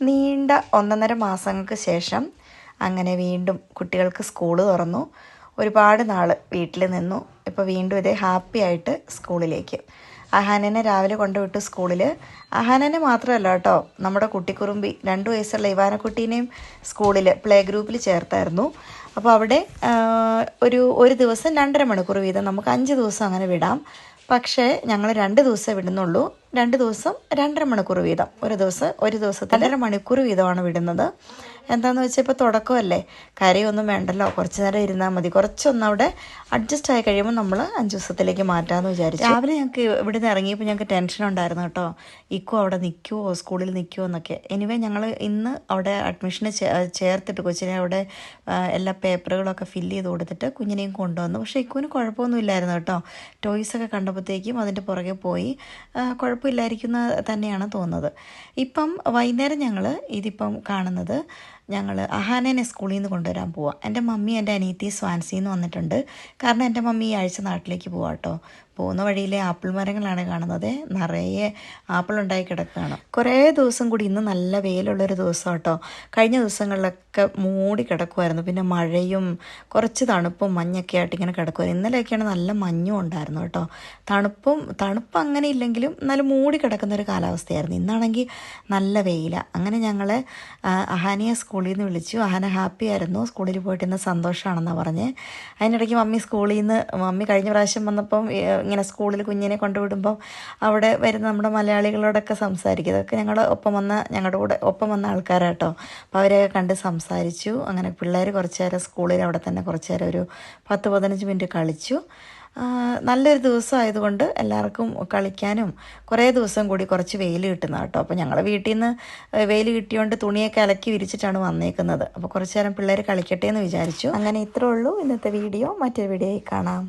നീണ്ട 1.5 മാസങ്ങൾക്ക് ശേഷം അങ്ങനെ വീണ്ടും കുട്ടികൾക്ക് സ്കൂൾ തുറന്നു. ഒരുപാട് നാൾ വീട്ടിൽ നിന്നു. ഇപ്പോൾ വീണ്ടും ഇതേ ഹാപ്പി ആയിട്ട് സ്കൂളിലേക്ക്. അഹാനനെ രാവിലെ കൊണ്ടുവിട്ടു സ്കൂളിൽ. അഹാനനെ മാത്രമല്ല കേട്ടോ, നമ്മുടെ കുട്ടിക്കുറുമ്പി 2 വയസ്സുള്ള ഇവാനക്കുട്ടീനെയും സ്കൂളിൽ പ്ലേ ഗ്രൂപ്പിൽ ചേർത്തായിരുന്നു. അപ്പോൾ അവിടെ ഒരു ദിവസം 2.5 മണിക്കൂർ വീതം നമുക്ക് 5 ദിവസം അങ്ങനെ വിടാം. പക്ഷേ ഞങ്ങൾ 2 ദിവസം വിടുന്നുള്ളൂ. 2 ദിവസം 2.5 മണിക്കൂർ വീതം. ഒരു ദിവസത്തിൽ 2.5 മണിക്കൂർ വീതമാണ് വിടുന്നത്. എന്താണെന്ന് വെച്ചാൽ ഇപ്പോൾ തുടക്കമല്ലേ, കരയൊന്നും വേണ്ടല്ലോ, കുറച്ച് നേരം ഇരുന്നാൽ മതി. കുറച്ചൊന്നും അവിടെ അഡ്ജസ്റ്റ് ആയി കഴിയുമ്പോൾ നമ്മൾ 5 ദിവസത്തിലേക്ക് മാറ്റാമെന്ന് വിചാരിച്ചു. രാവിലെ ഞങ്ങൾക്ക് ഇവിടെ നിന്ന് ഇറങ്ങിയപ്പോൾ ഞങ്ങൾക്ക് ടെൻഷൻ ഉണ്ടായിരുന്നു കേട്ടോ, ഇക്കോ അവിടെ നിൽക്കുമോ, സ്കൂളിൽ നിൽക്കുമോ എന്നൊക്കെ. എനിവേ ഞങ്ങൾ ഇന്ന് അവിടെ അഡ്മിഷന് ചേർത്തിട്ട് കൊച്ചിനെ അവിടെ എല്ലാ പേപ്പറുകളൊക്കെ ഫില്ല് ചെയ്ത് കൊടുത്തിട്ട് കുഞ്ഞിനെയും കൊണ്ടുവന്നു. പക്ഷേ ഇക്കുവിന് കുഴപ്പമൊന്നും ഇല്ലായിരുന്നു കേട്ടോ. ടോയ്സൊക്കെ കണ്ടപ്പോഴത്തേക്കും അതിൻ്റെ പുറകെ പോയി. കുഴപ്പമില്ലായിരിക്കുന്ന തന്നെയാണ് തോന്നുന്നത്. ഇപ്പം വൈകുന്നേരം ഞങ്ങൾ ഇതിപ്പം കാണുന്നത്, ഞങ്ങൾ അഹാനനെ സ്കൂളിൽ നിന്ന് കൊണ്ടുവരാൻ പോവാം. എൻ്റെ മമ്മി എൻ്റെ അനിയത്തി സ്വാൻസിയിൽ നിന്ന് വന്നിട്ടുണ്ട്. കാരണം എൻ്റെ മമ്മി ഈ ആഴ്ച നാട്ടിലേക്ക് പോവാം കേട്ടോ. പോകുന്ന വഴിയിലെ ആപ്പിൾ മരങ്ങളാണ് കാണുന്നത്. നിറയെ ആപ്പിൾ ഉണ്ടായി കിടക്കുകയാണ്. കുറേ ദിവസം കൂടി, ഇന്ന് നല്ല വെയിലുള്ളൊരു ദിവസം കേട്ടോ. കഴിഞ്ഞ ദിവസങ്ങളിലൊക്കെ മൂടി കിടക്കുമായിരുന്നു. പിന്നെ മഴയും കുറച്ച് തണുപ്പും മഞ്ഞൊക്കെ ആയിട്ട് ഇങ്ങനെ കിടക്കുമായിരുന്നു. ഇന്നലെയൊക്കെയാണ് നല്ല മഞ്ഞും ഉണ്ടായിരുന്നു കേട്ടോ. തണുപ്പ് അങ്ങനെ ഇല്ലെങ്കിലും എന്നാലും മൂടി കിടക്കുന്നൊരു കാലാവസ്ഥയായിരുന്നു. ഇന്നാണെങ്കിൽ നല്ല വെയിലാണ്. അങ്ങനെ ഞങ്ങൾ അഹാനിയെ സ്കൂളിൽ നിന്ന് വിളിച്ചു. അഹാന ഹാപ്പി ആയിരുന്നു, സ്കൂളിൽ പോയിട്ട് ഇന്ന് സന്തോഷമാണെന്നാണ് പറഞ്ഞത്. അതിനിടയ്ക്ക് മമ്മി കഴിഞ്ഞ പ്രാവശ്യം വന്നപ്പം ഇങ്ങനെ സ്കൂളിൽ കുഞ്ഞിനെ കൊണ്ടുവിടുമ്പോൾ അവിടെ വരുന്ന നമ്മുടെ മലയാളികളോടൊക്കെ സംസാരിക്കും. അതൊക്കെ ഞങ്ങളുടെ കൂടെ ഒപ്പം വന്ന ആൾക്കാരാട്ടോ. അപ്പോൾ അവരെയൊക്കെ കണ്ട് സംസാരിച്ചു. അങ്ങനെ പിള്ളേർ കുറച്ച് നേരം സ്കൂളിൽ അവിടെ തന്നെ കുറച്ച് നേരം ഒരു 10-15 മിനിറ്റ് കളിച്ചു. നല്ലൊരു ദിവസം ആയതുകൊണ്ട് എല്ലാവർക്കും കളിക്കാനും കുറേ ദിവസം കൂടി കുറച്ച് വെയിൽ കിട്ടുന്ന കേട്ടോ. അപ്പോൾ ഞങ്ങൾ വീട്ടിൽ നിന്ന് വെയിൽ കിട്ടിയോണ്ട് തുണിയൊക്കെ അലക്കി വിരിച്ചിട്ടാണ് വന്നേക്കുന്നത്. അപ്പോൾ കുറച്ച് നേരം പിള്ളേർ കളിക്കട്ടെ എന്ന് വിചാരിച്ചു. അങ്ങനെ ഇത്രേ ഉള്ളൂ ഇന്നത്തെ വീഡിയോ. മറ്റൊരു വീഡിയോയിൽ കാണാം.